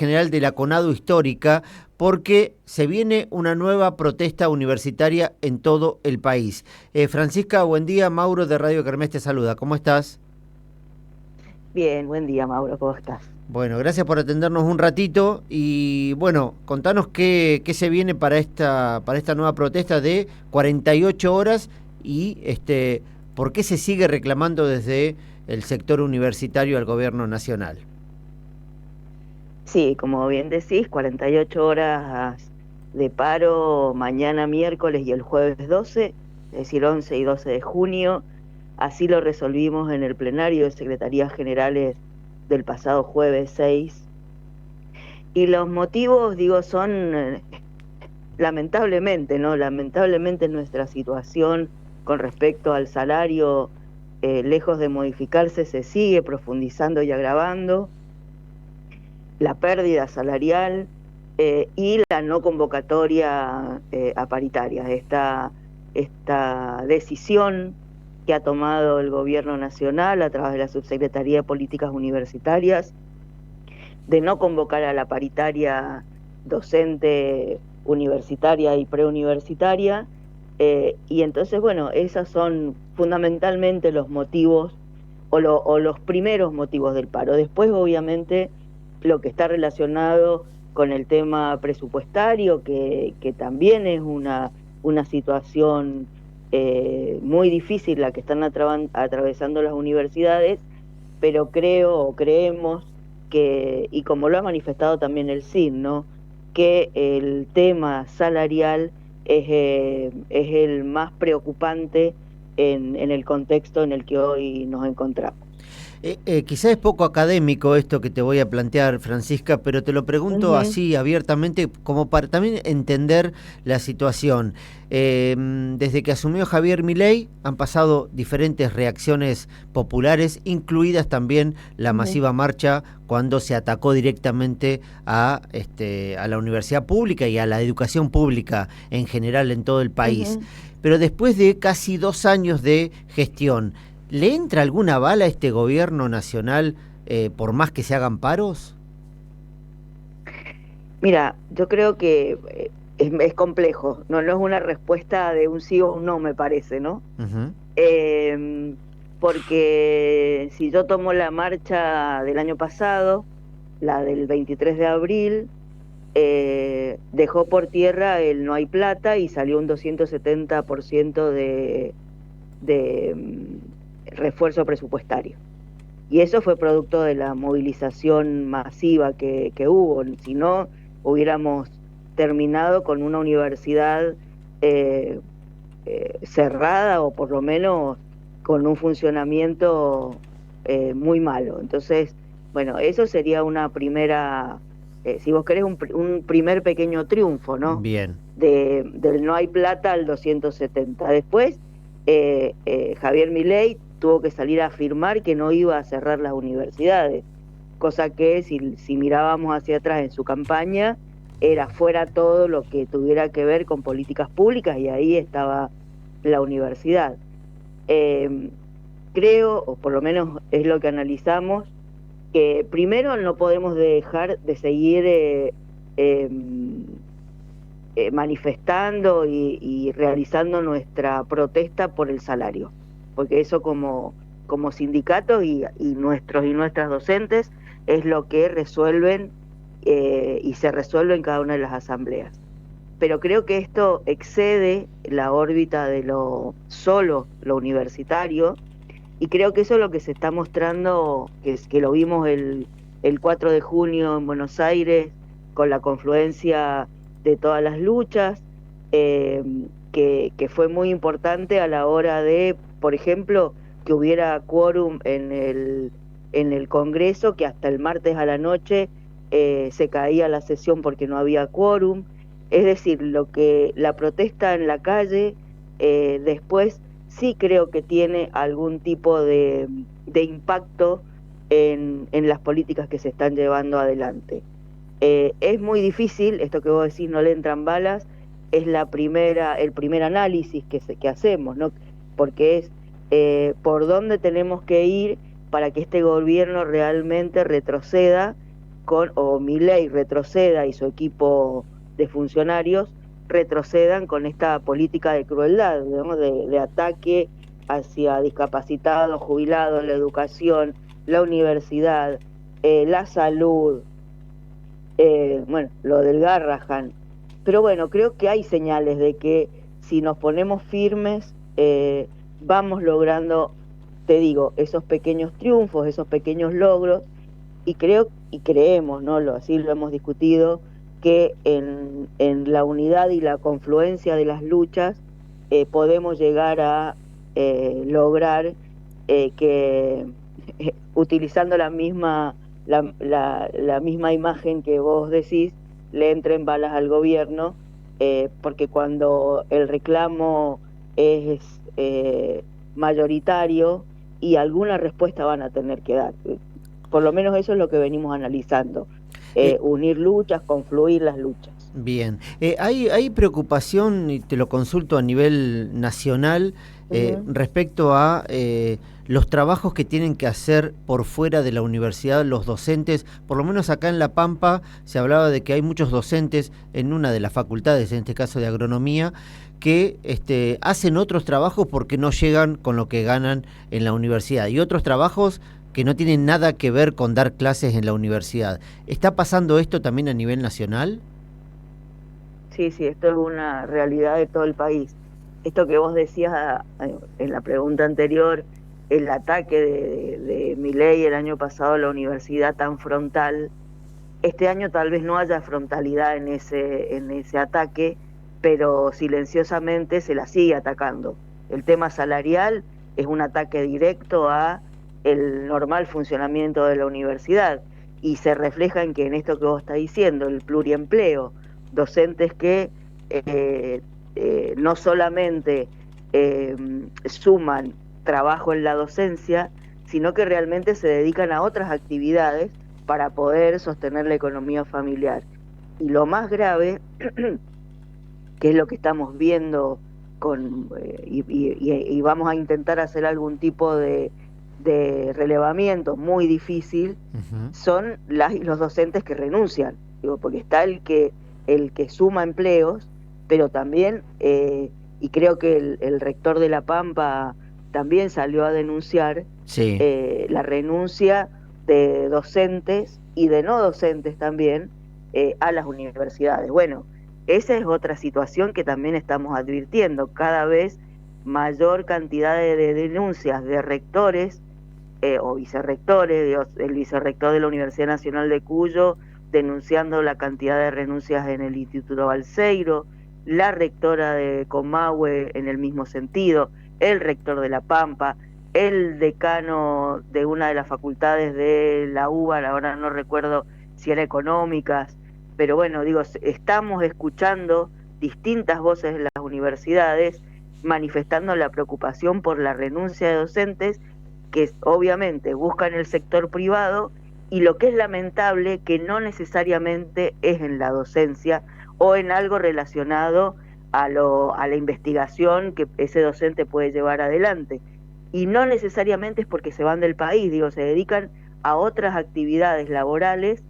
general de la CONADU histórica, porque se viene una nueva protesta universitaria en todo el país. Francisca, buen día. Mauro de Radio Kermés te saluda. ¿Cómo estás? Bien, buen día, Mauro, ¿cómo estás? Bueno, gracias por atendernos un ratito y bueno, contanos qué se viene para esta nueva protesta de 48 horas y por qué se sigue reclamando desde el sector universitario al gobierno nacional. Sí, como bien decís, 48 horas de paro mañana miércoles y el jueves 12, es decir, 11 y 12 de junio. Así lo resolvimos en el plenario de Secretarías Generales del pasado jueves 6. Y los motivos, digo, son lamentablemente, ¿no? Lamentablemente nuestra situación con respecto al salario, lejos de modificarse, se sigue profundizando y agravando. La pérdida salarial y la no convocatoria a paritarias. Esta decisión que ha tomado el gobierno nacional a través de la Subsecretaría de Políticas Universitarias de no convocar a la paritaria docente universitaria y preuniversitaria. Y entonces, bueno, esos son fundamentalmente los motivos o los primeros motivos del paro. Después, obviamente, lo que está relacionado con el tema presupuestario, que también es una situación muy difícil la que están atravesando las universidades, pero creo o creemos que, y como lo ha manifestado también el CIN, ¿no?, que el tema salarial es el más preocupante en el contexto en el que hoy nos encontramos. Quizás es poco académico esto que te voy a plantear, Francisca, pero te lo pregunto Ujú. así abiertamente como para también entender la situación. Desde que asumió Javier Milei han pasado diferentes reacciones populares, incluidas también la Ujú. masiva marcha cuando se atacó directamente a la universidad pública y a la educación pública en general en todo el país. Ujú. Pero después de casi 2 años de gestión, ¿le entra alguna bala a este gobierno nacional por más que se hagan paros? Mira, yo creo que es complejo, no es una respuesta de un sí o un no, me parece, ¿no? Ujú. Eh, Porque si yo tomo la marcha del año pasado, la del 23 de abril, dejó por tierra el no hay plata y salió un 270% de refuerzo presupuestario. Y eso fue producto de la movilización masiva que hubo. Si no, hubiéramos terminado con una universidad eh, cerrada o por lo menos con un funcionamiento muy malo. Entonces, bueno, eso sería una primera, si vos querés, un primer pequeño triunfo, ¿no? Bien. Del no hay plata al 270. Después, Javier Milei tuvo que salir a afirmar que no iba a cerrar las universidades, cosa que si mirábamos hacia atrás en su campaña, era fuera todo lo que tuviera que ver con políticas públicas y ahí estaba la universidad. Eh, Creo, o por lo menos es lo que analizamos, que primero no podemos dejar de seguir eh, manifestando y realizando nuestra protesta por el salario, porque eso como sindicatos y nuestros y nuestras docentes es lo que resuelven y se resuelve en cada una de las asambleas. Pero creo que esto excede la órbita de lo solo lo universitario, y creo que eso es lo que se está mostrando, que lo vimos el 4 de junio en Buenos Aires, con la confluencia de todas las luchas, eh, que fue muy importante a la hora de, por ejemplo, que hubiera quórum en el Congreso, que hasta el martes a la noche se caía la sesión porque no había quórum. Es decir, lo que la protesta en la calle después sí creo que tiene algún tipo de impacto en las políticas que se están llevando adelante. Es muy difícil, esto que vos decís, no le entran balas, es el primer análisis que hacemos, ¿no? Porque es por dónde tenemos que ir para que este gobierno realmente retroceda o Milei retroceda y su equipo de funcionarios retrocedan con esta política de crueldad, digamos, de ataque hacia discapacitados, jubilados, la educación, la universidad, la salud, bueno, lo del Garrahan. Pero bueno, creo que hay señales de que si nos ponemos firmes, vamos logrando, te digo, esos pequeños triunfos, esos pequeños logros, y creemos, ¿no? Así lo hemos discutido, que en la unidad y la confluencia de las luchas podemos llegar a lograr que utilizando la misma imagen que vos decís, le entren balas al gobierno, porque cuando el reclamo es mayoritario, y alguna respuesta van a tener que dar. Por lo menos eso es lo que venimos analizando. Unir luchas, confluir las luchas. Bien. Hay preocupación, y te lo consulto a nivel nacional, respecto a los trabajos que tienen que hacer por fuera de la universidad los docentes. Por lo menos acá en La Pampa se hablaba de que hay muchos docentes en una de las facultades, en este caso de agronomía, que hacen otros trabajos porque no llegan con lo que ganan en la universidad, y otros trabajos que no tienen nada que ver con dar clases en la universidad. ¿Está pasando esto también a nivel nacional? Sí, esto es una realidad de todo el país. Esto que vos decías en la pregunta anterior, el ataque de Milei el año pasado a la universidad tan frontal, este año tal vez no haya frontalidad en ese ataque, pero silenciosamente se la sigue atacando. El tema salarial es un ataque directo a el normal funcionamiento de la universidad, y se refleja en esto que vos estás diciendo, el pluriempleo, docentes que no solamente suman trabajo en la docencia, sino que realmente se dedican a otras actividades para poder sostener la economía familiar. Y lo más grave, que es lo que estamos viendo y vamos a intentar hacer algún tipo de relevamiento muy difícil, son los docentes que renuncian. Digo, porque está el que suma empleos, pero también, y creo que el rector de La Pampa también salió a denunciar la renuncia de docentes y de no docentes también a las universidades. Bueno, esa es otra situación que también estamos advirtiendo, cada vez mayor cantidad de denuncias de rectores o vicerrectores, el vicerrector de la Universidad Nacional de Cuyo denunciando la cantidad de renuncias en el Instituto Balseiro, la rectora de Comahue en el mismo sentido, el rector de La Pampa, el decano de una de las facultades de la UBA, ahora no recuerdo si era económicas, pero bueno, digo, estamos escuchando distintas voces de las universidades manifestando la preocupación por la renuncia de docentes que obviamente buscan el sector privado, y lo que es lamentable que no necesariamente es en la docencia o en algo relacionado a la investigación que ese docente puede llevar adelante, y no necesariamente es porque se van del país, digo, se dedican a otras actividades laborales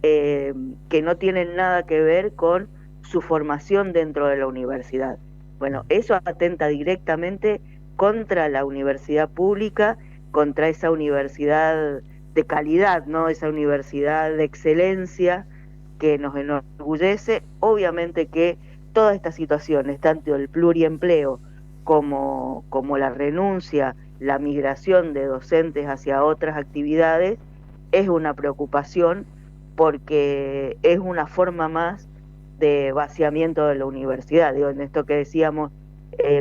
que no tienen nada que ver con su formación dentro de la universidad. Bueno, eso atenta directamente contra la universidad pública, contra esa universidad de calidad, ¿no? Esa universidad de excelencia que nos enorgullece. Obviamente que todas estas situaciones, tanto el pluriempleo como la renuncia, la migración de docentes hacia otras actividades, es una preocupación, porque es una forma más de vaciamiento de la universidad. Digo, en esto que decíamos,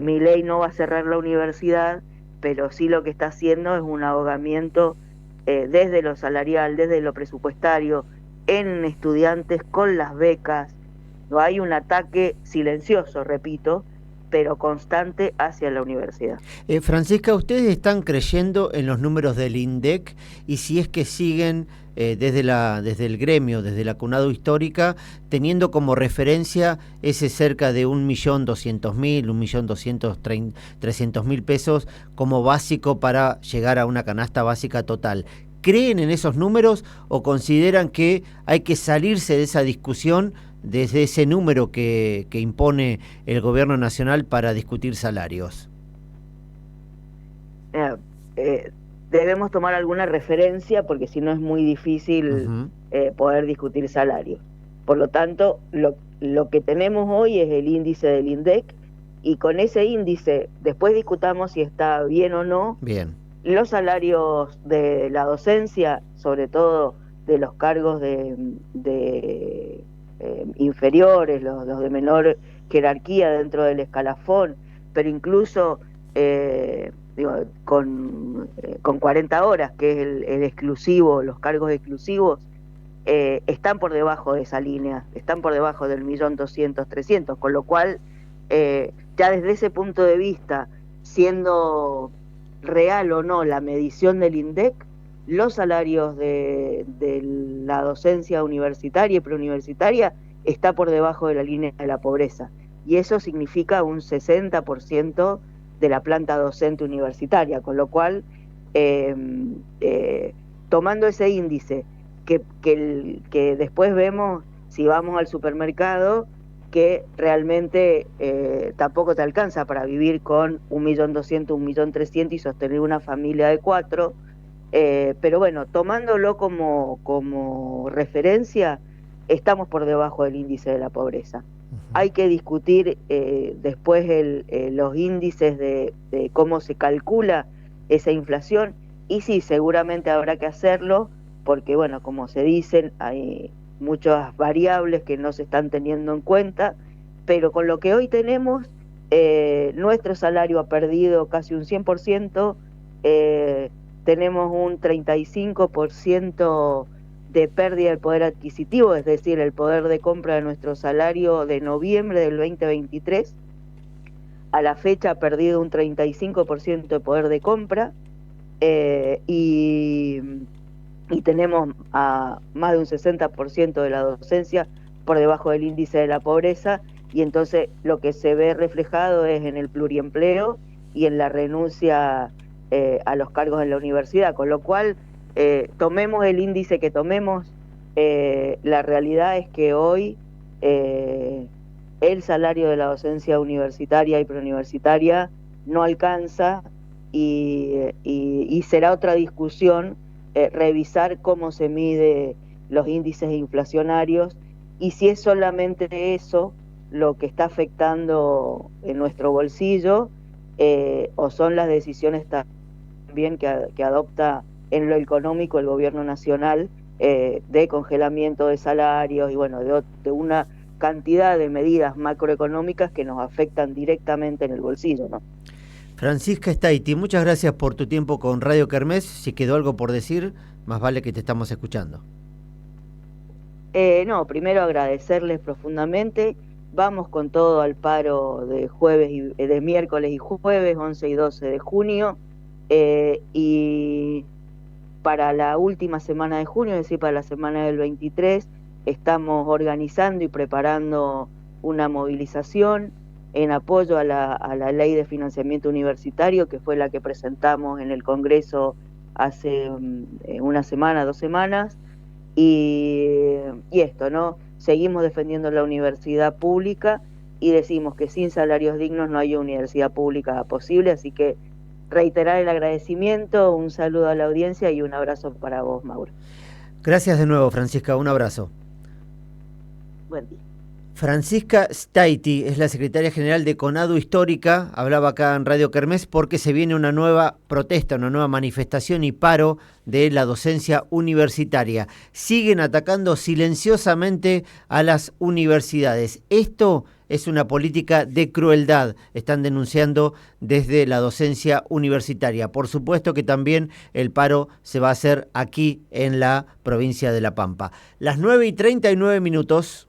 Milei no va a cerrar la universidad, pero sí lo que está haciendo es un ahogamiento desde lo salarial, desde lo presupuestario, en estudiantes con las becas. No hay un ataque silencioso, repito, pero constante hacia la universidad. Francisca, ¿ustedes están creyendo en los números del INDEC? Y si es que siguen desde el gremio, desde la CUNADU histórica, teniendo como referencia ese cerca de 1.200.000, 1.300.000 pesos como básico para llegar a una canasta básica total. ¿Creen en esos números o consideran que hay que salirse de esa discusión desde ese número que impone el gobierno nacional para discutir salarios? Debemos tomar alguna referencia porque si no es muy difícil poder discutir salarios. Por lo tanto, lo que tenemos hoy es el índice del INDEC, y con ese índice después discutamos si está bien o no. Bien. Los salarios de la docencia, sobre todo de los cargos de inferiores, los de menor jerarquía dentro del escalafón, pero incluso con 40 horas, que es el exclusivo, los cargos exclusivos, están por debajo de esa línea, están por debajo del 1.200.000, 300.000, con lo cual ya desde ese punto de vista, siendo real o no la medición del INDEC, los salarios de la docencia universitaria y preuniversitaria está por debajo de la línea de la pobreza, y eso significa un 60% de la planta docente universitaria, con lo cual tomando ese índice que después vemos, si vamos al supermercado, que realmente tampoco te alcanza para vivir con 1.200.000, 1.300.000 y sostener una familia de 4, pero bueno, tomándolo como referencia, estamos por debajo del índice de la pobreza. Hay que discutir después los índices de cómo se calcula esa inflación, y sí, seguramente habrá que hacerlo, porque bueno, como se dicen, hay muchas variables que no se están teniendo en cuenta, pero con lo que hoy tenemos, nuestro salario ha perdido casi un 100%, tenemos un 35% de pérdida del poder adquisitivo, es decir, el poder de compra de nuestro salario de noviembre del 2023, a la fecha ha perdido un 35% de poder de compra, y tenemos a más de un 60% de la docencia por debajo del índice de la pobreza, y entonces lo que se ve reflejado es en el pluriempleo y en la renuncia a los cargos en la universidad, con lo cual tomemos el índice que tomemos, la realidad es que hoy el salario de la docencia universitaria y preuniversitaria no alcanza, y será otra discusión revisar cómo se mide los índices inflacionarios y si es solamente eso lo que está afectando en nuestro bolsillo, o son las decisiones también que adopta en lo económico el gobierno nacional, de congelamiento de salarios y bueno, de una cantidad de medidas macroeconómicas que nos afectan directamente en el bolsillo, ¿no? Francisca Staiti, muchas gracias por tu tiempo con Radio Kermés. Si quedó algo por decir, más vale que te estamos escuchando. No, primero agradecerles profundamente. Vamos con todo al paro de de miércoles y jueves, 11 y 12 de junio, y para la última semana de junio, es decir, para la semana del 23, estamos organizando y preparando una movilización en apoyo a la ley de financiamiento universitario, que fue la que presentamos en el Congreso hace una semana, 2 semanas, y esto, ¿no? Seguimos defendiendo la universidad pública y decimos que sin salarios dignos no hay universidad pública posible, así que reiterar el agradecimiento, un saludo a la audiencia y un abrazo para vos, Mauro. Gracias de nuevo, Francisca, un abrazo. Buen día. Francisca Staiti es la secretaria general de CONADU Histórica, hablaba acá en Radio Kermés porque se viene una nueva protesta, una nueva manifestación y paro de la docencia universitaria. Siguen atacando silenciosamente a las universidades. Esto es una política de crueldad, están denunciando desde la docencia universitaria. Por supuesto que también el paro se va a hacer aquí en la provincia de La Pampa. Las 9:39.